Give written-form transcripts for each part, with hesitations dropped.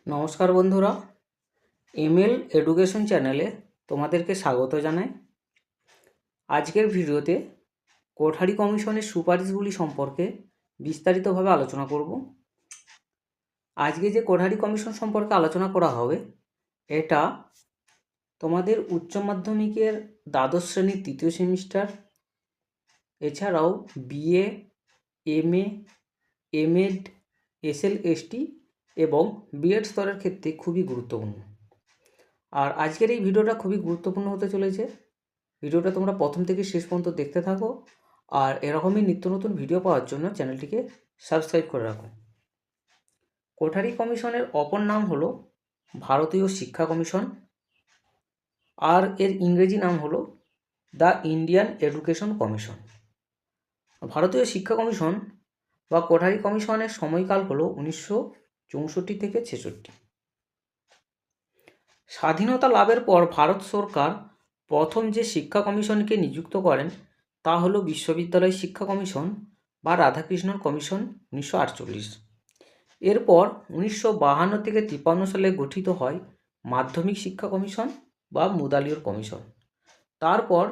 নমস্কার বন্ধুরা, ML education চ্যানেলে তোমাদেরকে স্বাগত জানাই। আজকের ভিডিওতে কোঠারি কমিশনের সুপারিশগুলি সম্পর্কে বিস্তারিতভাবে আলোচনা করব। আজকে যে কোঠারি কমিশন সম্পর্কে আলোচনা করা হবে, এটা তোমাদের উচ্চ মাধ্যমিকের দ্বাদশ শ্রেণীর তৃতীয় সেমিস্টার, এছাড়াও বিএ, এমএ, এমএড, এসএলএসটি এবং বিএড স্তরের ক্ষেত্রে খুবই গুরুত্বপূর্ণ। আর আজকের এই ভিডিওটা খুবই গুরুত্বপূর্ণ হতে চলেছে। ভিডিওটা তোমরা প্রথম থেকে শেষ পর্যন্ত দেখতে থাকো, আর এরকমই নিত্য নতুন ভিডিও পাওয়ার জন্য চ্যানেলটিকে সাবস্ক্রাইব করে রাখো। কোঠারি কমিশনের অপর নাম হলো ভারতীয় শিক্ষা কমিশন, আর এর ইংরেজি নাম হলো দ্য ইন্ডিয়ান এডুকেশন কমিশন। ভারতীয় শিক্ষা কমিশন বা কোঠারি কমিশনের সময়কাল হলো 1964 থেকে 66। স্বাধীনতা লাভের পর ভারত সরকার প্রথম যে শিক্ষা কমিশনকে নিযুক্ত করেন তা হলো বিশ্ববিদ্যালয় শিক্ষা কমিশন বা রাধাকৃষ্ণন কমিশন 1948। এরপর 1952 থেকে 53 সালে গঠিত হয় মাধ্যমিক শিক্ষা কমিশন বা মুদালিয়র কমিশন। তারপর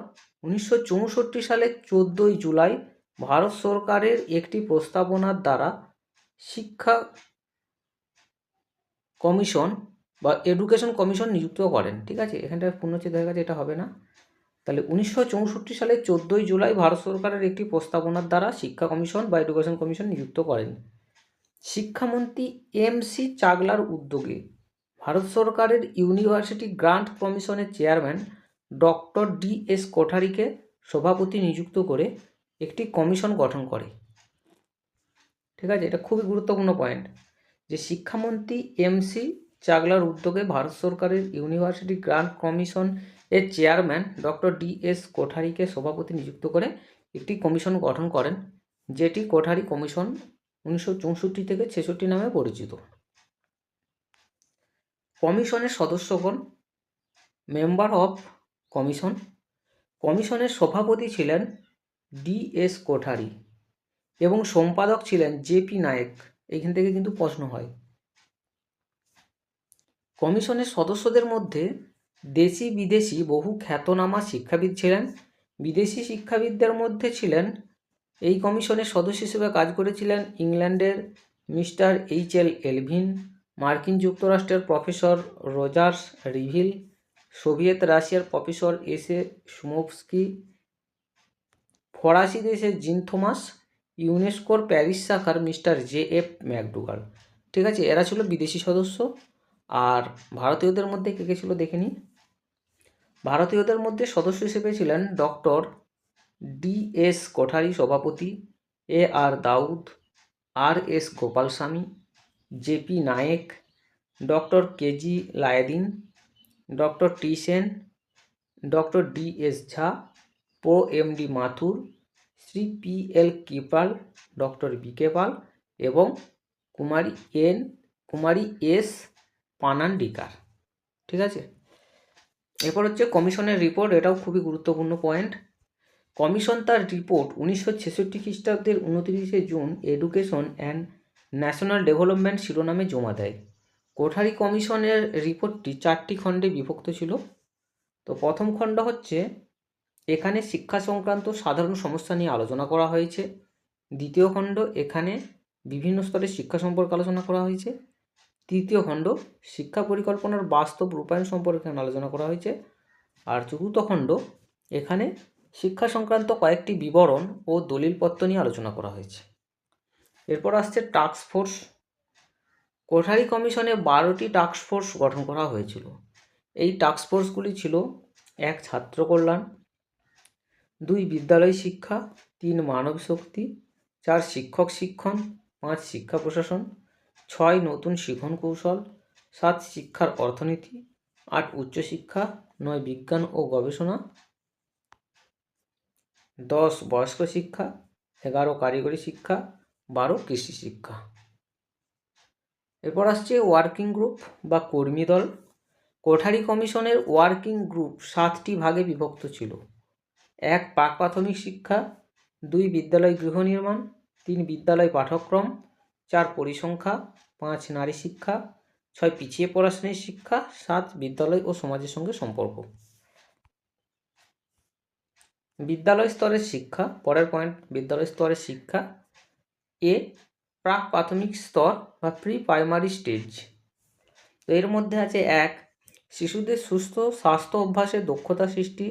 1964 সালের 14 জুলাই ভারত সরকারের একটি প্রস্তাবনার দ্বারা শিক্ষা কমিশন বা এডুকেশন কমিশন নিযুক্ত করেন। ঠিক আছে, এখানটায় পূর্ণচ্ছেদ হয়ে গেছে, এটা হবে না। তাহলে 1964 সালের 14 জুলাই ভারত সরকারের একটি প্রস্তাবনার দ্বারা শিক্ষা কমিশন বা এডুকেশন কমিশন নিযুক্ত করেন। শিক্ষামন্ত্রী এম.সি. চাগলার উদ্যোগে ভারত সরকারের ইউনিভার্সিটি গ্রান্ট কমিশনের চেয়ারম্যান ডক্টর ডি.এস. কোঠারিকে সভাপতি নিযুক্ত করে একটি কমিশন গঠন করে। ঠিক আছে, এটা খুবই গুরুত্বপূর্ণ পয়েন্ট যে শিক্ষামন্ত্রী এম.সি. চাগলার উদ্যোগে ভারত সরকারের ইউনিভার্সিটি গ্রান্ট কমিশন এর চেয়ারম্যান ডক্টর ডি.এস. কোঠারিকে সভাপতি নিযুক্ত করে একটি কমিশন গঠন করেন, যেটি কোঠারি কমিশন 1964 থেকে 66 নামে পরিচিত। কমিশনের সদস্যগণ মেম্বার অফ কমিশন। কমিশনের সভাপতি ছিলেন ডি.এস. কোঠারি এবং সম্পাদক ছিলেন জে.পি. নায়েক। এইখান থেকে কিন্তু প্রশ্ন হয়। কমিশনের সদস্যদের মধ্যে দেশি বিদেশি বহু খ্যাতনামা শিক্ষাবিদ ছিলেন। বিদেশি শিক্ষাবিদদের মধ্যে ছিলেন, এই কমিশনের সদস্য হিসেবে কাজ করেছিলেন ইংল্যান্ডের মিস্টার এইচ.এল. এলভিন, মার্কিন যুক্তরাষ্ট্রের প্রফেসর রজার্স রিভিল, সোভিয়েত রাশিয়ার প্রফেসর এস.এ. সুমোভস্কি, ফরাসি দেশের জিন থমাস, ইউনেস্কোর প্যারিস শাখার মিস্টার জে.এফ. ম্যাকডুগাল। ঠিক আছে, এরা ছিল বিদেশি সদস্য। আর ভারতীয়দের মধ্যে কে কে ছিল দেখে নিই। ভারতীয়দের মধ্যে সদস্য হিসেবে ছিলেন ডক্টর ডি.এস. কোঠারি সভাপতি, A R. Daud, R S. Gopalaswami, J P. Naik, doctor K G. লায়েদিন, doctor T Sen, doctor D S. Jha, prof M D. Mathur, Shri P L. Kripal, doctor B K. Pal এবং কুমারী এস. পানান্ডিকার। ঠিক আছে, এরপর হচ্ছে কমিশনের রিপোর্ট। এটাও খুবই গুরুত্বপূর্ণ পয়েন্ট। কমিশন তার রিপোর্ট 1966 খ্রিস্টাব্দের 29 June education and national development শিরোনামে জমা দেয়। কোঠারি কমিশনের রিপোর্টটি 4টি খণ্ডে বিভক্ত ছিল। তো প্রথম খণ্ড হচ্ছে, এখানে শিক্ষা সংক্রান্ত সাধারণ সমস্যা নিয়ে আলোচনা করা হয়েছে। দ্বিতীয় খণ্ড, এখানে বিভিন্ন স্তরের শিক্ষা সম্পর্কে আলোচনা করা হয়েছে। তৃতীয় খণ্ড, শিক্ষা পরিকল্পনার বাস্তব রূপায়ণ সম্পর্কে আলোচনা করা হয়েছে। আর চতুর্থ খণ্ড, এখানে শিক্ষা সংক্রান্ত কয়েকটি বিবরণ ও দলিলপত্র নিয়ে আলোচনা করা হয়েছে। এরপর আসছে টাস্ক ফোর্স। কোঠারি কমিশনে 12টি টাস্ক ফোর্স গঠন করা হয়েছিল। এই টাস্ক ফোর্সগুলি ছিল: 1 ছাত্র কল্যাণ, 2 বিদ্যালয় শিক্ষা, 3 মানব শক্তি, 4 শিক্ষক শিক্ষণ, 5 শিক্ষা প্রশাসন, 6 নতুন শিখন কৌশল, 7 শিক্ষার অর্থনীতি, 8 উচ্চশিক্ষা, 9 বিজ্ঞান ও গবেষণা, 10 বয়স্ক শিক্ষা, 11 কারিগরি শিক্ষা, 12 কৃষি শিক্ষা। এরপর আসছে ওয়ার্কিং গ্রুপ বা কর্মী দল। কোঠারি কমিশনের ওয়ার্কিং গ্রুপ 7টি ভাগে বিভক্ত ছিল: 1 প্রাক প্রাথমিক শিক্ষা, 2 বিদ্যালয় গৃহ নির্মাণ, 3 বিদ্যালয় পাঠ্যক্রম, 4 পরিসংখ্যা, 5 নারী শিক্ষা, 6 পিছিয়ে পড়া শ্রেণীর শিক্ষা। 7 বিদ্যালয় ও সমাজের সঙ্গে সম্পর্ক। বিদ্যালয় স্তরের শিক্ষা, পরের পয়েন্ট, বিদ্যালয় স্তরের শিক্ষা। এ প্রাক প্রাথমিক স্তর বা প্রি প্রাইমারি স্টেজ। তো এর মধ্যে আছে 1 শিশুদের সুস্থ স্বাস্থ্য অভ্যাসে দক্ষতা সৃষ্টি,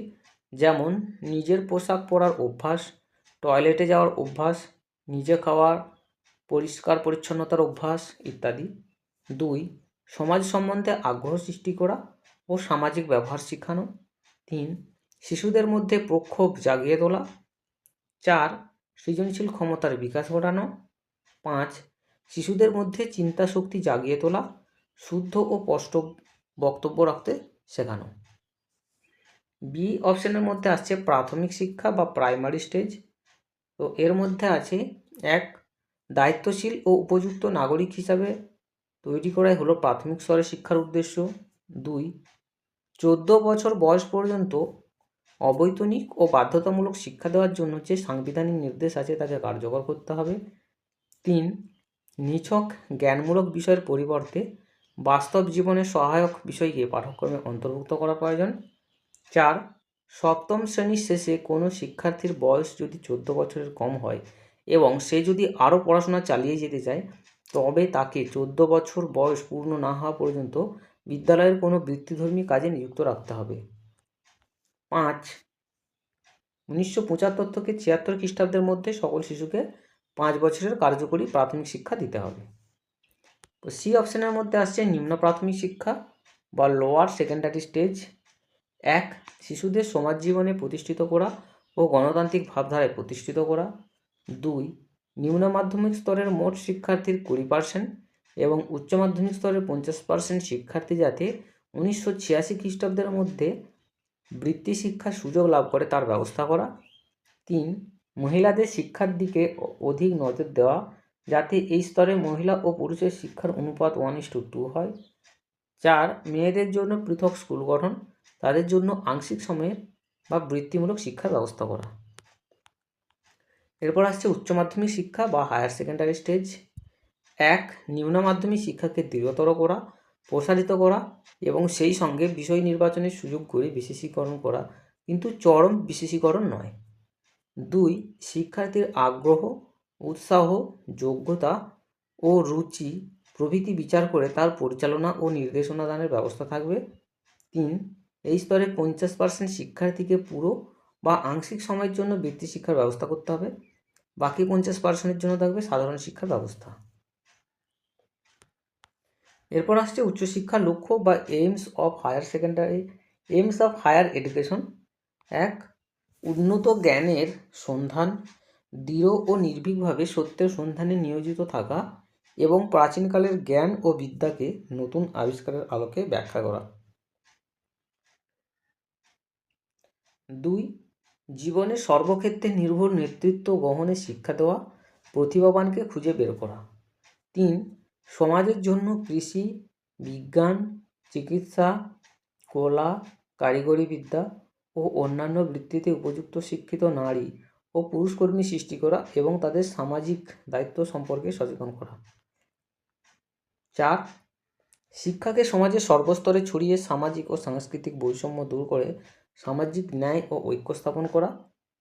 যেমন নিজের পোশাক পরার অভ্যাস, টয়লেটে যাওয়ার অভ্যাস, নিজে খাওয়ার, পরিষ্কার পরিচ্ছন্নতার অভ্যাস ইত্যাদি। 2 সমাজ সম্বন্ধে আগ্রহ সৃষ্টি করা ও সামাজিক ব্যবহার শেখানো। 3 শিশুদের মধ্যে প্রক্ষোভ জাগিয়ে তোলা। 4 সৃজনশীল ক্ষমতার বিকাশ ঘটানো। 5 শিশুদের মধ্যে চিন্তা শক্তি জাগিয়ে তোলা, শুদ্ধ ও স্পষ্ট বক্তব্য রাখতে শেখানো। বি অপশনের মধ্যে আসছে প্রাথমিক শিক্ষা বা প্রাইমারি স্টেজ। তো এর মধ্যে আছে 1 দায়িত্বশীল ও উপযুক্ত নাগরিক হিসাবে তৈরি করাই হলো প্রাথমিক স্তরের শিক্ষার উদ্দেশ্য। 2 14 বছর বয়স পর্যন্ত অবৈতনিক ও বাধ্যতামূলক শিক্ষা দেওয়ার জন্য যে সাংবিধানিক নির্দেশ আছে তাকে কার্যকর করতে হবে। 3 নিছক জ্ঞানমূলক বিষয়ের পরিবর্তে বাস্তব জীবনে সহায়ক বিষয়কে পাঠ্যক্রমে অন্তর্ভুক্ত করা প্রয়োজন। 4 সপ্তম শ্রেণীর শেষে কোনো শিক্ষার্থীর বয়স যদি 14 বছরের কম হয় এবং সে যদি আরও পড়াশোনা চালিয়ে যেতে চায়, তবে তাকে 14 বছর বয়স পূর্ণ না হওয়া পর্যন্ত বিদ্যালয়ের কোনো বৃত্তিধর্মী কাজে নিযুক্ত রাখতে হবে। 5 1975 থেকে 76 খ্রিস্টাব্দের মধ্যে সকল শিশুকে 5 বছরের কার্যকরী প্রাথমিক শিক্ষা দিতে হবে। তো সি অপশনের মধ্যে আসছে নিম্ন প্রাথমিক শিক্ষা বা লোয়ার সেকেন্ডারি স্টেজ। 1 শিশুদের সমাজ জীবনে প্রতিষ্ঠিত করা ও গণতান্ত্রিক ভাবধারায় প্রতিষ্ঠিত করা। 2 নিম্ন মাধ্যমিক স্তরের মোট শিক্ষার্থীর 20% এবং উচ্চ মাধ্যমিক স্তরের 50% শিক্ষার্থী যাতে 1986 খ্রিস্টাব্দের মধ্যে বৃত্তি শিক্ষার সুযোগ লাভ করে তার ব্যবস্থা করা। 3 মহিলাদের শিক্ষার দিকে অধিক নজর দেওয়া যাতে এই স্তরে মহিলা ও পুরুষের শিক্ষার অনুপাত 1:2 হয়। 4 মেয়েদের জন্য পৃথক স্কুল গঠন, তাদের জন্য আংশিক সময়ের বা বৃত্তিমূলক শিক্ষার ব্যবস্থা করা। এরপর আসছে উচ্চ মাধ্যমিক শিক্ষা বা হায়ার সেকেন্ডারি স্টেজ। 1 নিম্ন মাধ্যমিক শিক্ষাকে দৃঢ়তর করা, প্রসারিত করা এবং সেই সঙ্গে বিষয় নির্বাচনের সুযোগ করে বিশেষীকরণ করা, কিন্তু চরম বিশেষীকরণ নয়। 2 শিক্ষার্থীর আগ্রহ, উৎসাহ, যোগ্যতা ও রুচি প্রভৃতি বিচার করে তার পরিচালনা ও নির্দেশনা দানের ব্যবস্থা থাকবে। 3 এই স্তরে 50% শিক্ষার্থীকে পুরো বা আংশিক সময়ের জন্য বৃত্তি শিক্ষার ব্যবস্থা করতে হবে, বাকি 50%-এর জন্য থাকবে সাধারণ শিক্ষার ব্যবস্থা। এরপর আসছে উচ্চশিক্ষার লক্ষ্য বা এইমস অফ হায়ার এডুকেশন। 1 উন্নত জ্ঞানের সন্ধান, দৃঢ় ও নির্ভীকভাবে সত্যের সন্ধানে নিয়োজিত থাকা এবং প্রাচীনকালের জ্ঞান ও বিদ্যাকে নতুন আবিষ্কারের আলোকে ব্যাখ্যা করা। 2 জীবনে সর্বক্ষেত্রে নির্ভুল নেতৃত্ব গ্রহণে শিক্ষা দেওয়া, প্রতিভাবানকে খুঁজে বের করা। 3 সমাজের জন্য কৃষি, বিজ্ঞান, চিকিৎসা, কলা, কারিগরি বিদ্যা ও অন্যান্য বৃত্তিতে উপযুক্ত শিক্ষিত নারী ও পুরুষ কর্মী সৃষ্টি করা এবং তাদের সামাজিক দায়িত্ব সম্পর্কে সচেতন করা। 4 শিক্ষাকে সমাজের সর্বস্তরে ছড়িয়ে সামাজিক ও সাংস্কৃতিক বৈষম্য দূর করে সামাজিক ন্যায় ও ঐক্য স্থাপন করা।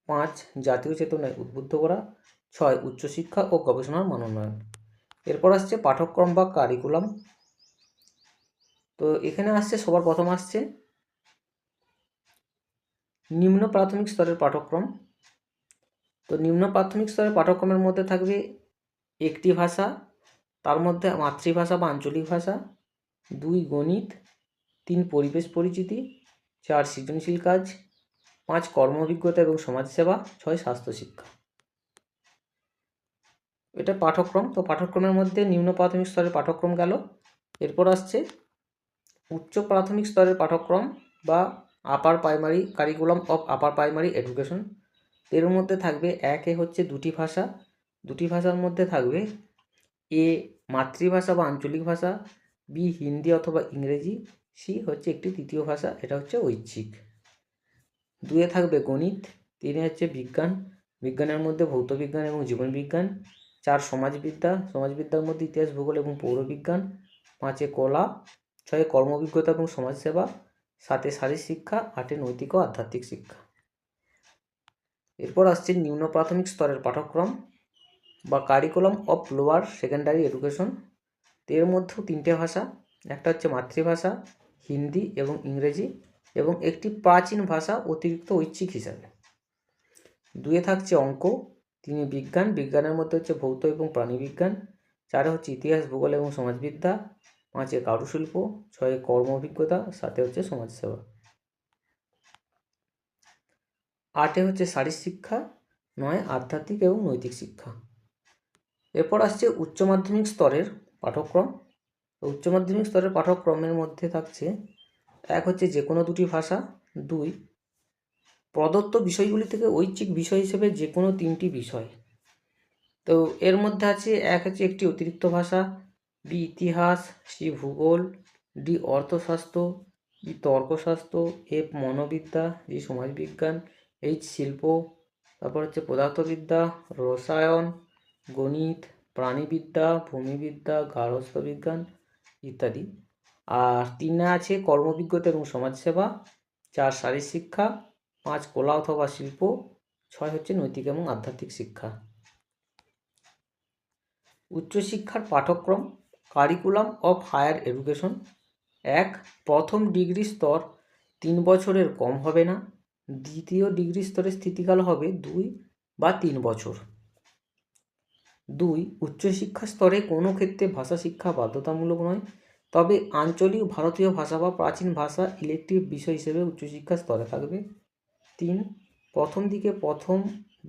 5 জাতীয় চেতনায় উদ্বুদ্ধ করা। 6 উচ্চশিক্ষা ও গবেষণার মান উন্নয়ন। এরপর আসছে পাঠ্যক্রম বা কারিকুলাম। তো এখানে আসছে সবার প্রথম আসছে নিম্ন প্রাথমিক স্তরের পাঠ্যক্রম। তো নিম্ন প্রাথমিক স্তরের পাঠ্যক্রমের মধ্যে থাকবে একটি ভাষা, তার মধ্যে মাতৃভাষা বা আঞ্চলিক ভাষা। 2 গণিত, 3 পরিবেশ পরিচিতি, 4 সৃজনশীল কাজ, 5 কর্ম অভিজ্ঞতা এবং সমাজসেবা, 6 স্বাস্থ্য শিক্ষা। এটা পাঠ্যক্রম। তো পাঠ্যক্রমের মধ্যে নিম্ন প্রাথমিক স্তরের পাঠ্যক্রম গেল। এরপর আসছে উচ্চ প্রাথমিক স্তরের পাঠ্যক্রম বা upper primary curriculum of upper primary education. এর মধ্যে থাকবে 1 হচ্ছে দুটি ভাষা, দুটি ভাষার মধ্যে থাকবে এ মাতৃভাষা বা আঞ্চলিক ভাষা, বি হিন্দি অথবা ইংরেজি, সি হচ্ছে একটি তৃতীয় ভাষা, এটা হচ্ছে ঐচ্ছিক। 2 থাকবে গণিত, 3 হচ্ছে বিজ্ঞান, বিজ্ঞানের মধ্যে ভৌতবিজ্ঞান এবং জীবনবিজ্ঞান, 4 সমাজবিদ্যা, সমাজবিদ্যার মধ্যে ইতিহাস, ভূগোল এবং পৌরবিজ্ঞান, 5 কলা, 6 কর্মঅভিজ্ঞতা এবং সমাজসেবা, 7 শারীরিক শিক্ষা, 8 নৈতিক ও আধ্যাত্মিক শিক্ষা। এরপর আসছে নিম্ন প্রাথমিক স্তরের পাঠ্যক্রম বা curriculum of lower secondary education. এর মধ্যেও 3টে ভাষা, একটা হচ্ছে মাতৃভাষা হিন্দি এবং ইংরেজি, এবং একটি প্রাচীন ভাষা অতিরিক্ত ঐচ্ছিক হিসাবে। 2 থাকছে অঙ্ক, 3 বিজ্ঞান, বিজ্ঞানের মধ্যে হচ্ছে ভৌত এবং প্রাণীবিজ্ঞান, 4 হচ্ছে ইতিহাস ভূগোল এবং সমাজবিদ্যা, 5 কারুশিল্প, 6 কর্ম অভিজ্ঞতা, 7 হচ্ছে সমাজসেবা, 8 হচ্ছে শারীরিক শিক্ষা, 9 আধ্যাত্মিক এবং নৈতিক শিক্ষা। এরপর আসছে উচ্চ মাধ্যমিক স্তরের পাঠ্যক্রম। উচ্চ মাধ্যমিক স্তরের পাঠ্যক্রমের মধ্যে থাকছে 1 হচ্ছে যে কোনো 2টি ভাষা, 2 প্রদত্ত বিষয়গুলি থেকে ঐচ্ছিক বিষয় হিসেবে যে কোনো 3টি বিষয়। তো এর মধ্যে আছে 1 হচ্ছে একটি অতিরিক্ত ভাষা, B ইতিহাস, C ভূগোল, D অর্থশাস্ত্র, E তর্কশাস্ত্র, F মনোবিদ্যা, G সমাজবিজ্ঞান, H শিল্প, তারপর হচ্ছে পদার্থবিদ্যা, রসায়ন, গণিত, প্রাণীবিদ্যা, ভূমিবিদ্যা, গার্হস্থ্য বিজ্ঞান ইত্যাদি। আর 3 আছে কর্মবিজ্ঞতা এবং সমাজসেবা, 4 শারীরিক শিক্ষা, 5 কলা অথবা শিল্প, 6 হচ্ছে নৈতিক এবং আধ্যাত্মিক শিক্ষা। উচ্চশিক্ষার পাঠ্যক্রম কারিকুলাম অফ হায়ার এডুকেশন। 1 প্রথম ডিগ্রি স্তর 3 বছরের কম হবে না, দ্বিতীয় ডিগ্রি স্তরের স্থিতিকাল হবে 2 বা 3 বছর। 2 উচ্চশিক্ষা স্তরে কোনো ক্ষেত্রে ভাষা শিক্ষা বাধ্যতামূলক নয়, তবে আঞ্চলিক ভারতীয় ভাষা বা প্রাচীন ভাষা ইলেকটিভ বিষয় হিসেবে উচ্চশিক্ষা স্তরে থাকবে। 3 প্রথম দিকে প্রথম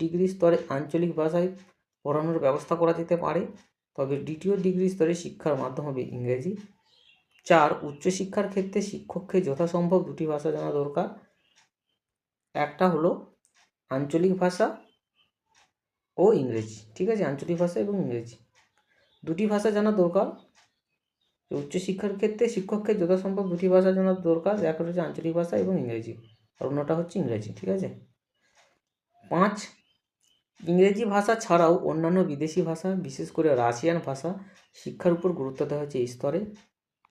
ডিগ্রি স্তরে আঞ্চলিক ভাষায় পড়ানোর ব্যবস্থা করা যেতে পারে, তবে দ্বিতীয় ডিগ্রি স্তরে শিক্ষার মাধ্যম হবে ইংরেজি। 4 উচ্চশিক্ষার ক্ষেত্রে শিক্ষককে যথাসম্ভব 2টি ভাষা জানা দরকার, একটা হলো আঞ্চলিক ভাষা ও ইংরেজি। ঠিক আছে, আঞ্চলিক ভাষা এবং ইংরেজি 2টি ভাষা জানা দরকার। উচ্চশিক্ষার ক্ষেত্রে শিক্ষককে যথাসম্ভব 2টি ভাষা জানা দরকার, একটা হচ্ছে আঞ্চলিক ভাষা এবং ইংরেজি, আর অন্যটা হচ্ছে ইংরেজি। ঠিক আছে। 5 ইংরেজি ভাষা ছাড়াও অন্যান্য বিদেশি ভাষা, বিশেষ করে রাশিয়ান ভাষা শিক্ষার উপর গুরুত্ব দেওয়া হচ্ছে এই স্তরে।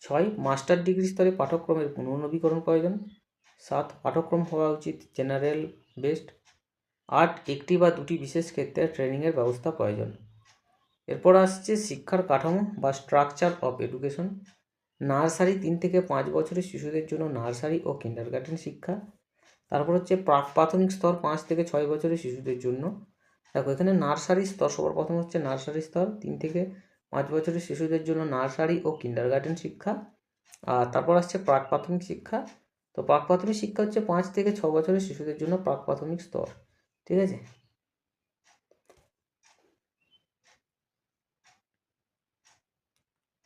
6 মাস্টার ডিগ্রি স্তরে পাঠ্যক্রমের পুনর্নবীকরণ প্রয়োজন। 7 পাঠ্যক্রম হওয়া উচিত জেনারেল বেসড। 8 একটি বা 2টি বিশেষ ক্ষেত্রে ট্রেনিংয়ের ব্যবস্থা প্রয়োজন। এরপর আসছে শিক্ষার কাঠামো বা স্ট্রাকচার অফ এডুকেশন। নার্সারি 3 থেকে 5 বছরের শিশুদের জন্য নার্সারি ও কিন্ডারগার্টেন শিক্ষা। তারপর হচ্ছে প্রাক প্রাথমিক স্তর 5 থেকে 6 বছরের শিশুদের জন্য। দেখো এখানে নার্সারি স্তর সবার প্রথম হচ্ছে নার্সারি স্তর 3 থেকে 5 বছরের শিশুদের জন্য নার্সারি ও কিন্ডারগার্টেন শিক্ষা। আর তারপর আসছে প্রাক প্রাথমিক শিক্ষা। তো প্রাক প্রাথমিক শিক্ষা হচ্ছে 5 থেকে 6 বছরের শিশুদের জন্য প্রাক প্রাথমিক স্তর। ঠিক আছে।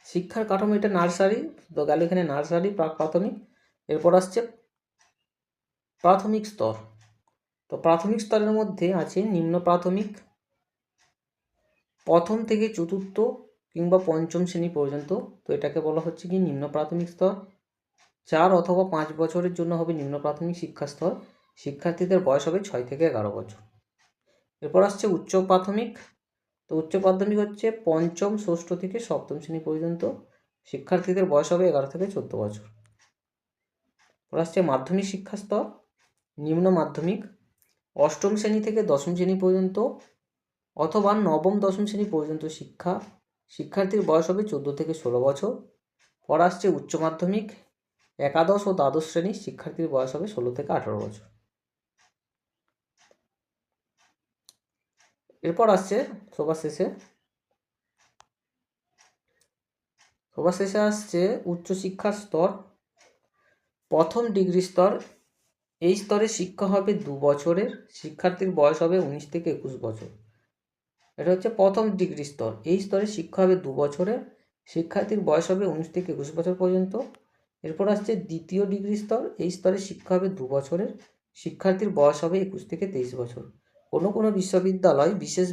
শিক্ষার কাঠামো এটা নার্সারি, তো গেল এখানে নার্সারি প্রাক প্রাথমিক। এরপর আসছে প্রাথমিক স্তর। তো প্রাথমিক স্তরের মধ্যে আছে নিম্ন প্রাথমিক, প্রথম থেকে চতুর্থ কিংবা পঞ্চম শ্রেণী পর্যন্ত, তো এটাকে বলা হচ্ছে কি নিম্ন প্রাথমিক স্তর। 4 অথবা 5 বছরের জন্য হবে নিম্ন প্রাথমিক শিক্ষা স্তর, শিক্ষার্থীদের বয়স হবে 6 থেকে 11 বছর। এরপর আসছে উচ্চ প্রাথমিক। তো উচ্চ প্রাথমিক হচ্ছে পঞ্চম, ষষ্ঠ থেকে সপ্তম শ্রেণী পর্যন্ত, শিক্ষার্থীদের বয়স হবে 11 থেকে 14 বছর। এরপর আসছে মাধ্যমিক শিক্ষা স্তর, নিম্ন মাধ্যমিক, অষ্টম শ্রেণী থেকে দশম শ্রেণী পর্যন্ত অথবা নবম দশম শ্রেণী পর্যন্ত শিক্ষা, শিক্ষার্থীর বয়স হবে 14 থেকে 16 বছর। পর আসছে উচ্চ মাধ্যমিক, একাদশ ও দ্বাদশ শ্রেণীর শিক্ষার্থীর বয়স হবে 16 থেকে 18 বছর। এরপর আসছে সবার শেষে আসছে উচ্চশিক্ষার স্তর, প্রথম ডিগ্রি স্তর। এই স্তরে শিক্ষা হবে 2 বছরের, শিক্ষার্থীর বয়স হবে 19 থেকে 21 বছর। এটা হচ্ছে প্রথম ডিগ্রি স্তর, এই স্তরে শিক্ষা হবে 2 বছরের, শিক্ষার্থীর বয়স হবে 19 থেকে 21 বছর পর্যন্ত। এরপর আসছে দ্বিতীয় ডিগ্রি স্তর, এই স্তরে শিক্ষা হবে 2 বছরের, শিক্ষার্থীর বয়স হবে 21 থেকে 23 বছর। কোনো কোনো বিশ্ববিদ্যালয় বিশেষ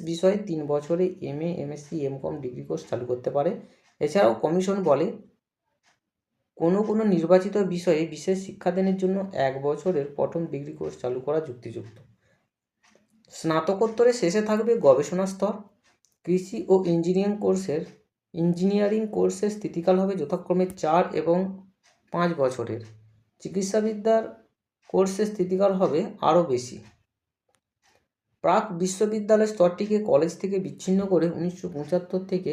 বিষয়ে 3 বছরে MA, MSc, MCOM degree course চালু করতে পারে। এছাড়াও কমিশন বলে কোনো কোনো নির্বাচিত বিষয়ে বিশেষ শিক্ষাদানের জন্য 1 বছরের প্রথম ডিগ্রি কোর্স চালু করা যুক্তিযুক্ত। স্নাতকোত্তরের শেষে থাকবে গবেষণা স্তর, কৃষি ও ইঞ্জিনিয়ারিং কোর্সের ইঞ্জিনিয়ারিং কোর্সের স্থিতিকাল হবে যথাক্রমে 4 এবং 5 বছরের। চিকিৎসাবিদ্যার কোর্সের স্থিতিকাল হবে আরও বেশি। প্রাক বিশ্ববিদ্যালয় স্তরটিকে কলেজ থেকে বিচ্ছিন্ন করে 1975 থেকে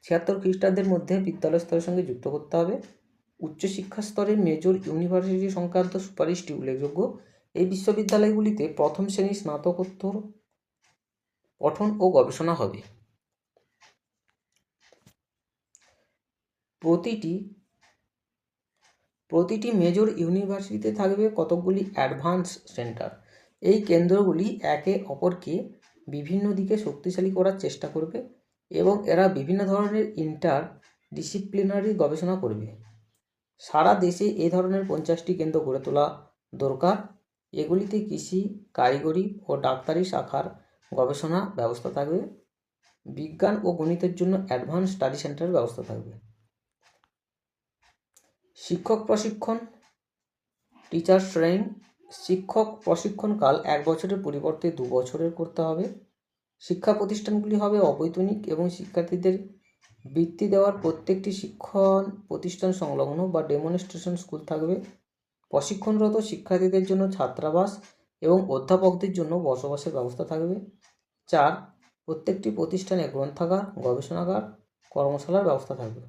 76 খ্রিস্টাব্দের মধ্যে বিদ্যালয় স্তরের সঙ্গে যুক্ত করতে হবে। উচ্চশিক্ষা স্তরে মেজর ইউনিভার্সিটি সংক্রান্ত সুপারিশটি উল্লেখযোগ্য। এই বিশ্ববিদ্যালয়গুলিতে প্রথম শ্রেণীর স্নাতকোত্তর পঠন ও গবেষণা হবে। প্রতিটি মেজর ইউনিভার্সিটিতে থাকবে কতকগুলি অ্যাডভান্স সেন্টার। এই কেন্দ্রগুলি একে অপরকে বিভিন্ন দিকে শক্তিশালী করার চেষ্টা করবে এবং এরা বিভিন্ন ধরনের ইন্টার ডিসিপ্লিনারি গবেষণা করবে। সারা দেশে এ ধরনের 50টি কেন্দ্র গড়ে তোলা দরকার। এগুলিতে কৃষি, কারিগরি ও ডাক্তারি শাখার গবেষণা ব্যবস্থা থাকবে। বিজ্ঞান ও গণিতের জন্য অ্যাডভান্স স্টাডি সেন্টারের ব্যবস্থা থাকবে। শিক্ষক প্রশিক্ষণ, টিচার্স ট্রেনিং। শিক্ষক প্রশিক্ষণকাল 1 বছরের পরিবর্তে 2 বছরের করতে হবে। শিক্ষা প্রতিষ্ঠানগুলি হবে অবৈতনিক এবং শিক্ষার্থীদের বৃত্তি দেওয়ার প্রত্যেকটি শিক্ষণ প্রতিষ্ঠান সংলগ্ন বা ডেমনস্ট্রেশন স্কুল থাকবে। প্রশিক্ষণরত শিক্ষার্থীদের জন্য ছাত্রাবাস এবং অধ্যাপকদের জন্য বসবাসের ব্যবস্থা থাকবে। 4. প্রত্যেকটি প্রতিষ্ঠানে গ্রন্থাগার, গবেষণাগার, কর্মশালার ব্যবস্থা থাকবে।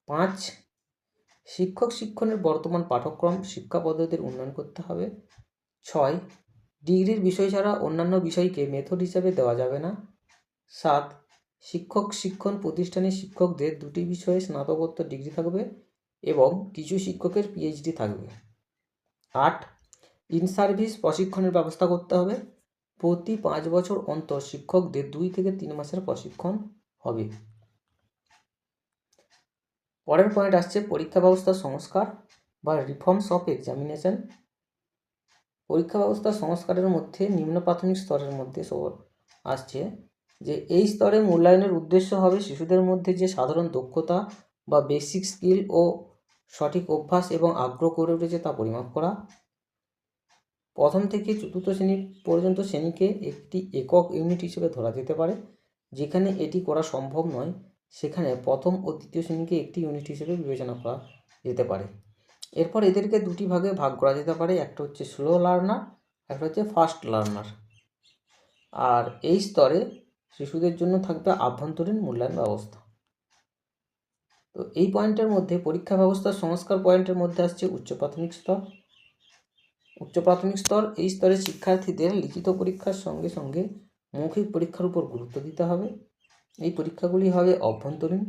5. শিক্ষক শিক্ষণের বর্তমান পাঠ্যক্রম শিক্ষা পদ্ধতির উন্নয়ন করতে হবে। 6. ডিগ্রির বিষয় ছাড়া অন্যান্য বিষয়কে মেথড হিসাবে দেওয়া যাবে না। 7. শিক্ষক শিক্ষণ প্রতিষ্ঠানে শিক্ষকদের 2টি বিষয়ে স্নাতকোত্তর ডিগ্রি থাকবে এবং কিছু শিক্ষকের পিএইচডি থাকবে। 8. ইন সার্ভিস প্রশিক্ষণের ব্যবস্থা করতে হবে। প্রতি 5 বছর অন্তর শিক্ষকদের 2 থেকে 3 মাসের প্রশিক্ষণ হবে। পরের পয়েন্ট আসছে পরীক্ষা ব্যবস্থার সংস্কার বা রিফর্মস অফ এক্সামিনেশন। পরীক্ষা ব্যবস্থার সংস্কারের মধ্যে নিম্ন প্রাথমিক স্তরের মধ্যে আসছে যে এই স্তরে মূল্যায়নের উদ্দেশ্য হবে শিশুদের মধ্যে যে সাধারণ দক্ষতা বা বেসিক স্কিল ও সঠিক অভ্যাস এবং আগ্রহ গড়ে উঠেছে তা পরিমাপ করা। প্রথম থেকে চতুর্থ শ্রেণী পর্যন্ত শ্রেণীকে একটি একক ইউনিট হিসেবে ধরা যেতে পারে। যেখানে এটি করা সম্ভব নয় সেখানে প্রথম ও দ্বিতীয় শ্রেণীকে একটি ইউনিট হিসেবে বিবেচনা করা যেতে পারে। এরপর এদেরকে 2টি ভাগে ভাগ করা যেতে পারে, একটা হচ্ছে স্লো লার্নার, একটা হচ্ছে ফাস্ট লার্নার। আর এই স্তরে শিশুদের জন্য থাকবে আভ্যন্তরীণ মূল্যায়ন ব্যবস্থা। তো এই পয়েন্টের মধ্যে পরীক্ষা ব্যবস্থার সংস্কার পয়েন্টের মধ্যে আসছে উচ্চ প্রাথমিক স্তর। উচ্চ প্রাথমিক স্তর, এই স্তরে শিক্ষার্থীদের লিখিত পরীক্ষার সঙ্গে সঙ্গে মৌখিক পরীক্ষার উপর গুরুত্ব দিতে হবে। এই পরীক্ষাগুলি হবে অভ্যন্তরীণ।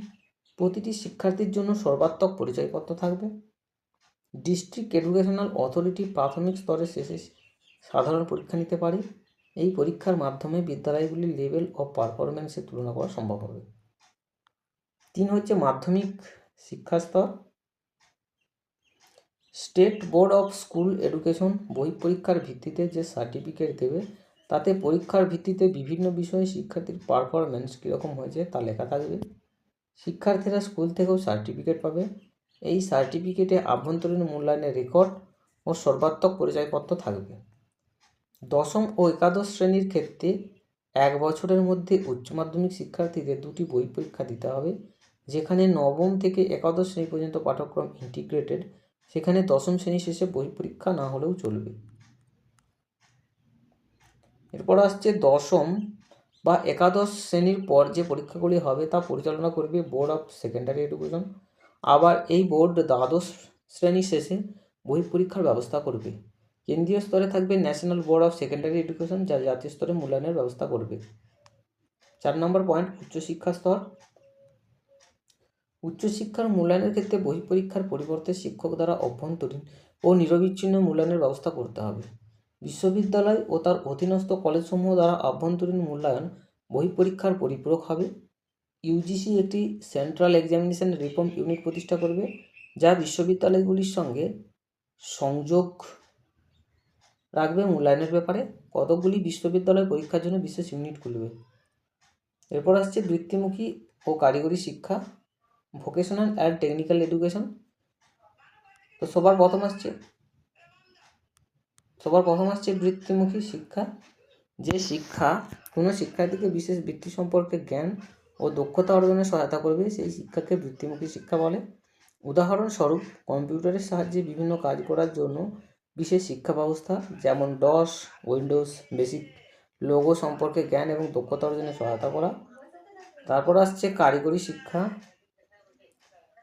প্রতিটি শিক্ষার্থীর জন্য সর্বাত্মক পরিচয়পত্র থাকবে। ডিস্ট্রিক্ট এডুকেশনাল অথরিটি প্রাথমিক স্তরের শেষে সাধারণ পরীক্ষা নিতে পারে। এই পরীক্ষার মাধ্যমে বিদ্যালয়গুলির লেভেল অফ পারফরমেন্সের তুলনা করা সম্ভব হবে। 3 হচ্ছে মাধ্যমিক শিক্ষা স্তর। State board of school education বই পরীক্ষার ভিত্তিতে যে সার্টিফিকেট দেবে তাতে পরীক্ষার ভিত্তিতে বিভিন্ন বিষয়ে শিক্ষার্থীর পারফরমেন্স কীরকম হয়েছে তা লেখা থাকবে। শিক্ষার্থীরা স্কুল থেকেও সার্টিফিকেট পাবে। এই সার্টিফিকেটে আভ্যন্তরীণ মূল্যায়নের রেকর্ড ও সর্বাত্মক পরিচয়পত্র থাকবে। দশম ও একাদশ শ্রেণীর ক্ষেত্রে 1 বছরের মধ্যে উচ্চ মাধ্যমিক শিক্ষার্থীদের 2টি বই পরীক্ষা দিতে হবে। যেখানে নবম থেকে একাদশ শ্রেণী পর্যন্ত পাঠ্যক্রম ইন্টিগ্রেটেড, সেখানে দশম শ্রেণী শেষে বই পরীক্ষা না হলেও চলবে। এরপর আসছে দশম বা একাদশ শ্রেণীর পর যে পরীক্ষাগুলি হবে তা পরিচালনা করবে বোর্ড অফ সেকেন্ডারি এডুকেশন। আবার এই বোর্ড দ্বাদশ শ্রেণী শেষে বই পরীক্ষার ব্যবস্থা করবে। কেন্দ্রীয় স্তরে থাকবে national board of secondary education, যা জাতীয় স্তরে মূল্যায়নের ব্যবস্থা করবে। 4 নম্বর পয়েন্ট উচ্চশিক্ষা স্তর। উচ্চশিক্ষার মূল্যায়নের ক্ষেত্রে বই পরীক্ষার পরিবর্তে শিক্ষক দ্বারা অভ্যন্তরীণ ও নিরবিচ্ছিন্ন মূল্যায়নের ব্যবস্থা করতে হবে। বিশ্ববিদ্যালয় ও তার অধীনস্থ কলেজসমূহ দ্বারা আভ্যন্তরীণ মূল্যায়ন বই পরীক্ষার পরিপূরক হবে। ইউজিসি একটি সেন্ট্রাল এক্সামিনেশন রিফর্ম ইউনিট প্রতিষ্ঠা করবে, যা বিশ্ববিদ্যালয়গুলির সঙ্গে সংযোগ রাখবে মূল্যায়নের ব্যাপারে। কতকগুলি বিশ্ববিদ্যালয় পরীক্ষার জন্য বিশেষ ইউনিট খুলবে। এরপর আসছে বৃত্তিমুখী ও কারিগরি শিক্ষা, ভোকেশনাল অ্যান্ড টেকনিক্যাল এডুকেশন। তো সবার প্রথম আসছে বৃত্তিমুখী শিক্ষা, যে শিক্ষা কোনো শিক্ষার্থীকে বিশেষ বৃত্তি সম্পর্কে জ্ঞান ও দক্ষতা অর্জনে সহায়তা করবে সেই শিক্ষাকে বৃত্তিমুখী শিক্ষা বলে। উদাহরণস্বরূপ কম্পিউটারের সাহায্যে বিভিন্ন কাজ করার জন্য বিশেষ শিক্ষা ব্যবস্থা যেমন ডস, উইন্ডোজ বেসিক, লোগো সম্পর্কে জ্ঞান এবং দক্ষতা অর্জনে সহায়তা করা। তারপর আসছে কারিগরি শিক্ষা,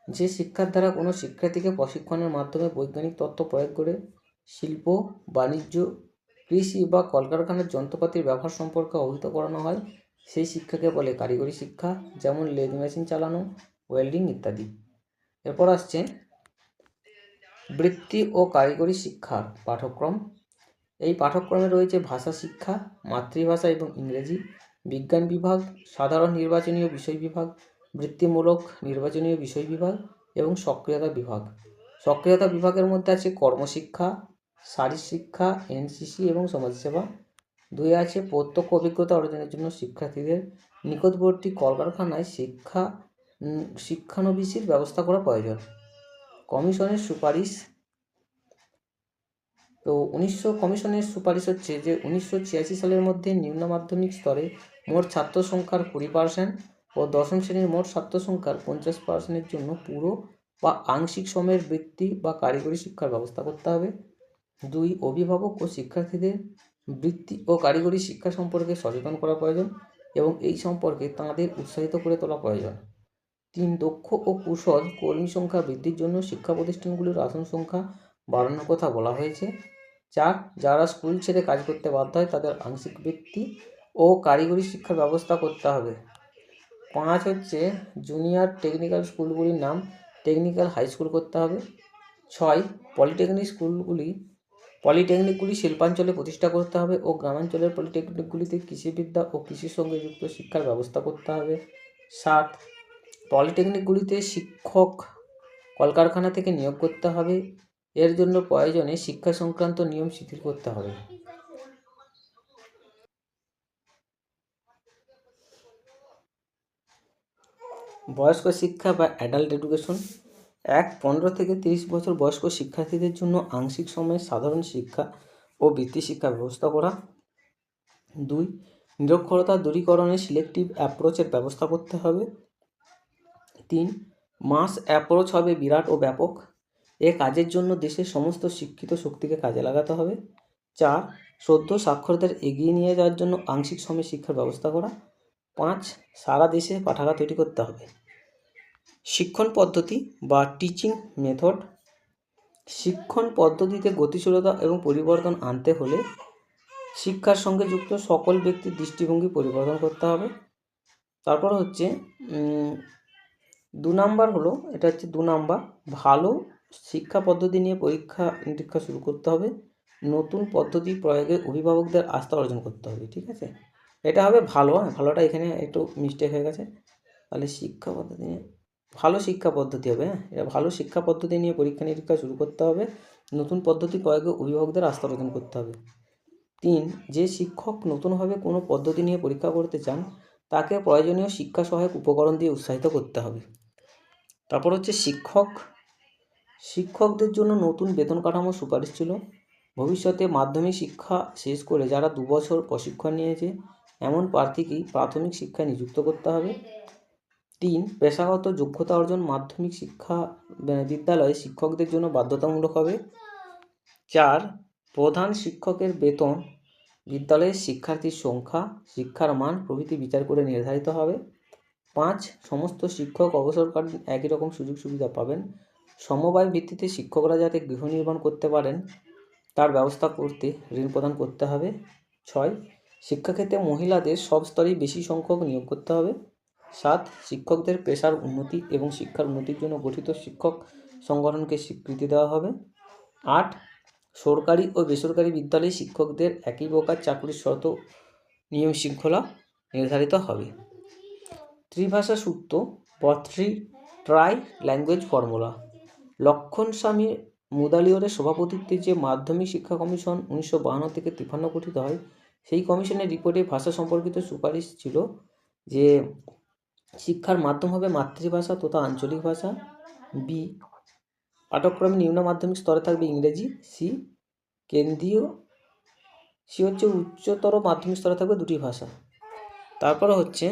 যে শিক্ষার দ্বারা কোনো শিক্ষার্থীকে প্রশিক্ষণের মাধ্যমে বৈজ্ঞানিক তত্ত্ব প্রয়োগ করে শিল্প, বাণিজ্য, কৃষি বা কলকারখানার যন্ত্রপাতির ব্যবহার সম্পর্কে অবহিত করানো হয় সেই শিক্ষাকে বলে কারিগরি শিক্ষা, যেমন লেদ মেশিন চালানো, ওয়েল্ডিং ইত্যাদি। এরপর আসছে বৃত্তি ও কারিগরি শিক্ষার পাঠ্যক্রম। এই পাঠ্যক্রমে রয়েছে ভাষা শিক্ষা, মাতৃভাষা এবং ইংরেজি, বিজ্ঞান বিভাগ, সাধারণ নির্বাচনীয় বিষয় বিভাগ, বৃত্তিমূলক নির্বাচনীয় বিষয় বিভাগ এবং সক্রিয়তা বিভাগ। সক্রিয়তা বিভাগের মধ্যে আছে কর্মশিক্ষা, শারীরশিক্ষা, এনসিসি এবং সমাজসেবা। 2 আছে প্রত্যক্ষ অভিজ্ঞতা অর্জনের জন্য শিক্ষার্থীদের নিকটবর্তী কলকারখানায় শিক্ষানবিশির ব্যবস্থা করা প্রয়োজন। কমিশনের সুপারিশ। তো কমিশনের সুপারিশ হচ্ছে যে 1986 সালের মধ্যে নিম্ন মাধ্যমিক স্তরে মোট ছাত্র সংখ্যার 20% ও দশম শ্রেণীর মোট ছাত্র সংখ্যার 50%-এর জন্য পুরো বা আংশিক সময়ের বৃত্তি বা কারিগরি শিক্ষার ব্যবস্থা করতে হবে। 2 অভিভাবক ও শিক্ষার্থীদের বৃত্তি ও কারিগরি শিক্ষা সম্পর্কে সচেতন করা প্রয়োজন এবং এই সম্পর্কে তাঁদের উৎসাহিত করে তোলা প্রয়োজন। 3 দক্ষ ও কুশল কর্মী সংখ্যা বৃদ্ধির জন্য শিক্ষা প্রতিষ্ঠানগুলির আসন সংখ্যা বাড়ানোর কথা বলা হয়েছে। 4 যারা স্কুল ছেড়ে কাজ করতে বাধ্য হয় তাদের আংশিক বৃত্তি ও কারিগরি শিক্ষার ব্যবস্থা করতে হবে। 5 হচ্ছে জুনিয়র টেকনিক্যাল স্কুলগুলির নাম টেকনিক্যাল হাই স্কুল করতে হবে। 6 পলিটেকনিকগুলি শিল্পাঞ্চলে প্রতিষ্ঠা করতে হবে ও গ্রামাঞ্চলের পলিটেকনিকগুলিতে কৃষিবিদ্যা ও কৃষির সঙ্গে যুক্ত শিক্ষার ব্যবস্থা করতে হবে। 7 পলিটেকনিকগুলিতে শিক্ষক কলকারখানা থেকে নিয়োগ করতে হবে, এর জন্য প্রয়োজনে শিক্ষা সংক্রান্ত নিয়ম শিথিল করতে হবে। বয়স্ক শিক্ষা বা অ্যাডাল্ট এডুকেশন। 15 থেকে 30 বছর বয়স্ক শিক্ষার্থীদের জন্য আংশিক সময়ে সাধারণ শিক্ষা ও বৃত্তি শিক্ষা ব্যবস্থা করা। 2 নিরক্ষরতা দূরীকরণে সিলেক্টিভ অ্যাপ্রোচের ব্যবস্থা করতে হবে। 3 মাস অ্যাপ্রোচ হবে বিরাট ও ব্যাপক, এ কাজের জন্য দেশের সমস্ত শিক্ষিত শক্তিকে কাজে লাগাতে হবে। 4 সদ্য সাক্ষরদের এগিয়ে নিয়ে যাওয়ার জন্য আংশিক সময় শিক্ষার ব্যবস্থা করা। 5 সারা দেশে পাঠাগার তৈরি করতে হবে। শিক্ষণ পদ্ধতি বা টিচিং মেথড। শিক্ষণ পদ্ধতিতে গতিশীলতা এবং পরিবর্তন আনতে হলে শিক্ষার সঙ্গে যুক্ত সকল ব্যক্তির দৃষ্টিভঙ্গি পরিবর্তন করতে হবে। তারপর হচ্ছে 2 নাম্বার হলো, এটা হচ্ছে 2 নাম্বার, ভালো শিক্ষা পদ্ধতি নিয়ে পরীক্ষা নিরীক্ষা শুরু করতে হবে। নতুন পদ্ধতি প্রয়োগে অভিভাবকদের আস্থা অর্জন করতে হবে। ঠিক আছে, এটা হবে ভালো। ভালোটা এখানে একটু মিস্টেক হয়ে গেছে, তাহলে শিক্ষা পদ্ধতি নিয়ে ভালো শিক্ষা পদ্ধতি হবে। এটা ভালো শিক্ষা পদ্ধতি নিয়ে পরীক্ষা নিরীক্ষা শুরু করতে হবে। নতুন পদ্ধতি প্রয়োগে অভিভাবকদের আস্থা অর্জন করতে হবে। 3 যে শিক্ষক নতুনভাবে কোনো পদ্ধতি নিয়ে পরীক্ষা করতে চান তাকে প্রয়োজনীয় শিক্ষা সহায়ক উপকরণ দিয়ে উৎসাহিত করতে হবে। তারপর হচ্ছে শিক্ষকদের জন্য নতুন বেতন কাঠামো সুপারিশ ছিল। ভবিষ্যতে মাধ্যমিক শিক্ষা শেষ করে যারা 2 বছর প্রশিক্ষণ নিয়েছে এমন প্রার্থীকেই প্রাথমিক শিক্ষায় নিযুক্ত করতে হবে। 3 পেশাগত যোগ্যতা অর্জন মাধ্যমিক শিক্ষা বিদ্যালয়ে শিক্ষকদের জন্য বাধ্যতামূলক হবে। 4 প্রধান শিক্ষকের বেতন বিদ্যালয়ের শিক্ষার্থীর সংখ্যা, শিক্ষার মান প্রভৃতি বিচার করে নির্ধারিত হবে। 5 সমস্ত শিক্ষক অবসরকালীন একই রকম সুযোগ সুবিধা পাবেন। সমবায় ভিত্তিতে শিক্ষকরা যাতে গৃহ নির্মাণ করতে পারেন তার ব্যবস্থা করতে ঋণ প্রদান করতে হবে। 6 শিক্ষাক্ষেত্রে মহিলাদের সব স্তরেই বেশি সংখ্যক নিয়োগ করতে হবে। 7 শিক্ষকদের পেশার উন্নতি এবং শিক্ষার উন্নতির জন্য গঠিত শিক্ষক সংগঠনকে স্বীকৃতি দেওয়া হবে। 8 সরকারি ও বেসরকারি বিদ্যালয়ে শিক্ষকদের একই প্রকার চাকরির শর্ত নিয়ম শৃঙ্খলা নির্ধারিত হবে। ত্রিভাষা সূত্র বা ট্রাই ল্যাঙ্গুয়েজ ফর্মুলা। লক্ষণ স্বামী মুদালিয়রের সভাপতিত্বে যে মাধ্যমিক শিক্ষা কমিশন 1952 থেকে 53 গঠিত হয় সেই কমিশনের রিপোর্টে ভাষা সম্পর্কিত সুপারিশ ছিল যে শিক্ষার মাধ্যম হবে মাতৃভাষা তথা আঞ্চলিক ভাষা। বি পাঠ্যক্রমে নিম্ন মাধ্যমিক স্তরে থাকবে ইংরেজি। সি হচ্ছে উচ্চতর মাধ্যমিক স্তরে থাকবে 2টি ভাষা। তারপরে হচ্ছে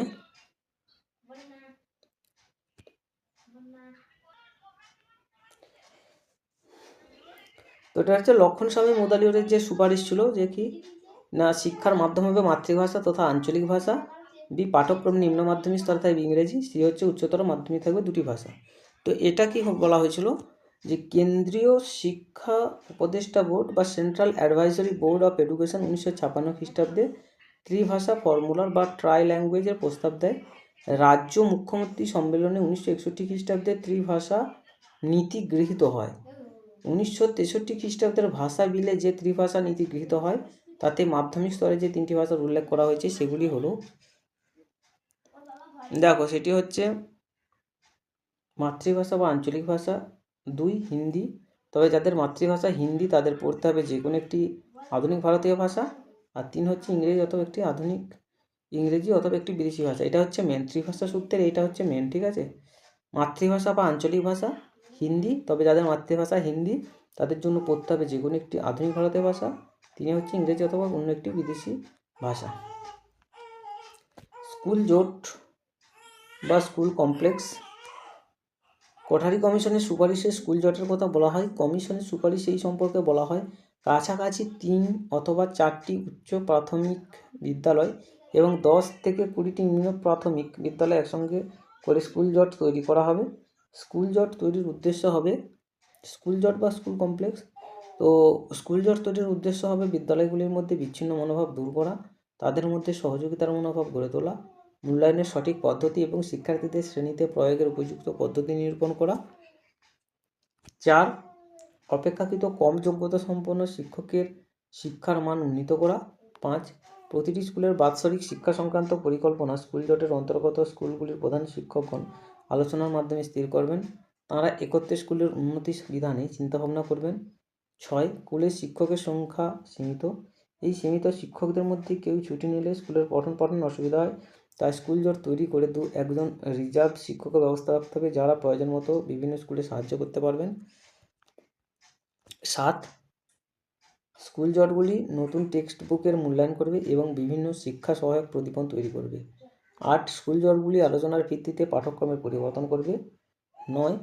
তো এটা হচ্ছে লক্ষণস্বামী মুদালিয়রের যে সুপারিশ ছিল যে কি না, শিক্ষার মাধ্যম হবে মাতৃভাষা তথা আঞ্চলিক ভাষা, বি পাঠ্যক্রম নিম্ন মাধ্যমিক স্তরে থাকবে ইংরেজি, সি হচ্ছে উচ্চতর মাধ্যমিক থাকবে দুটি ভাষা। তো এটা কি বলা হয়েছিল যে কেন্দ্রীয় শিক্ষা উপদেষ্টা বোর্ড বা central advisory board of education 1956 খ্রিস্টাব্দে ত্রিভাষা ফর্মুলার বা ট্রাই ল্যাঙ্গুয়েজের প্রস্তাব দেয়। রাজ্য মুখ্যমন্ত্রী সম্মেলনে 1961 খ্রিস্টাব্দে ত্রিভাষা নীতি গৃহীত হয়। 1963 খ্রিস্টাব্দের ভাষা বিলে যে ত্রিভাষা নীতি গৃহীত হয় তাতে মাধ্যমিক স্তরে যে তিনটি ভাষার উল্লেখ করা হয়েছে সেগুলি হলো, দেখো সেটি হচ্ছে মাতৃভাষা বা আঞ্চলিক ভাষা, 2 হিন্দি, তবে যাদের মাতৃভাষা হিন্দি তাদের পড়তে হবে যে কোনো একটি আধুনিক ভারতীয় ভাষা, আর 3 হচ্ছে ইংরেজি অথবা একটি আধুনিক ইংরেজি অথবা একটি বিদেশি ভাষা। এটা হচ্ছে মেন ত্রিভাষা সূত্রের, এইটা হচ্ছে মেন, ঠিক আছে। মাতৃভাষা বা আঞ্চলিক ভাষা হিন্দি, তবে যাদের মাতৃভাষা হিন্দি তাদের জন্য পড়তে হবে যে কোনো একটি আধুনিক ভারতীয় ভাষা, 3 হচ্ছে ইংরেজি অথবা অন্য একটি বিদেশি ভাষা। স্কুল জোট বা স্কুল কমপ্লেক্স, কোঠারি কমিশনের সুপারিশে স্কুল জটের কথা বলা হয়। কমিশনের সুপারিশ এই সম্পর্কে বলা হয় কাছাকাছি 3 অথবা 4টি উচ্চ প্রাথমিক বিদ্যালয় এবং 10 থেকে 20টি নিম্ন প্রাথমিক বিদ্যালয় একসঙ্গে করে স্কুল জট তৈরি করা হবে। স্কুল জট তৈরির উদ্দেশ্য হবে স্কুল জট বা স্কুল কমপ্লেক্স, তো স্কুল জট তৈরির উদ্দেশ্য হবে বিদ্যালয়গুলির মধ্যে বিচ্ছিন্ন মনোভাব দূর করা, তাদের মধ্যে সহযোগিতার মনোভাব গড়ে তোলা, মূল্যায়নের সঠিক পদ্ধতি এবং শিক্ষার্থীদের শ্রেণীতে প্রয়োগের উপযুক্ত পদ্ধতি নিরূপণ করা। 4 অপেক্ষাকৃত কম যোগ্যতা সম্পন্ন শিক্ষকের শিক্ষার মান উন্নীত করা। 5 প্রতিটি স্কুলের বাৎসরিক শিক্ষা সংক্রান্ত পরিকল্পনা স্কুল জটের অন্তর্গত স্কুলগুলির প্রধান শিক্ষকগণ আলোচনার মাধ্যমে স্থির করবেন, তাঁরা একত্রে স্কুলের উন্নতি বিধানে চিন্তাভাবনা করবেন। 6 স্কুলের শিক্ষকের সংখ্যা সীমিত, এই সীমিত শিক্ষকদের মধ্যে কেউ ছুটি নিলে স্কুলের পঠন পাঠনে অসুবিধা হয়, তাই স্কুল জট তৈরি করে একজন রিজার্ভ শিক্ষকের ব্যবস্থা রাখতে হবে যারা প্রয়োজন মতো বিভিন্ন স্কুলে সাহায্য করতে পারবেন। 7 স্কুল জটগুলি নতুন টেক্সট বুকের মূল্যায়ন করবে এবং বিভিন্ন শিক্ষা সহায়ক প্রদীপন তৈরি করবে। 8 স্কুল জটগুলি আলোচনার ভিত্তিতে পাঠ্যক্রমের পরিবর্তন করবে। 9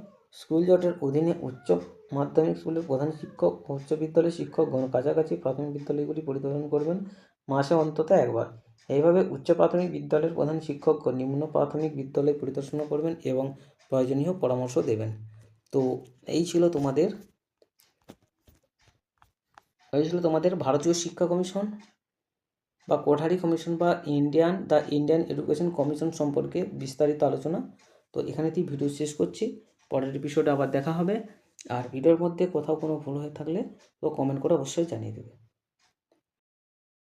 স্কুল জটের অধীনে উচ্চ মাধ্যমিক স্কুলের প্রধান শিক্ষক ও উচ্চ বিদ্যালয়ের শিক্ষকগণ কাছাকাছি প্রাথমিক বিদ্যালয়গুলি পরিদর্শন করবেন মাসে অন্তত একবার। এইভাবে উচ্চ প্রাথমিক বিদ্যালয়ের প্রধান শিক্ষকগণ নিম্ন প্রাথমিক বিদ্যালয় পরিদর্শন করবেন এবং প্রয়োজনীয় পরামর্শ দেবেন। তো এই ছিল তোমাদের ভারতীয় শিক্ষা কমিশন বা কোঠারি কমিশন বা দ্য ইন্ডিয়ান এডুকেশন কমিশন সম্পর্কে বিস্তারিত আলোচনা। তো এখানেতেই ভিডিও শেষ করছি, পরের এপিসোডে আবার দেখা হবে। আর ভিডিওর মধ্যে কোথাও কোনো ভুল হয়ে থাকলে তো কমেন্ট করে অবশ্যই জানিয়ে দেবে।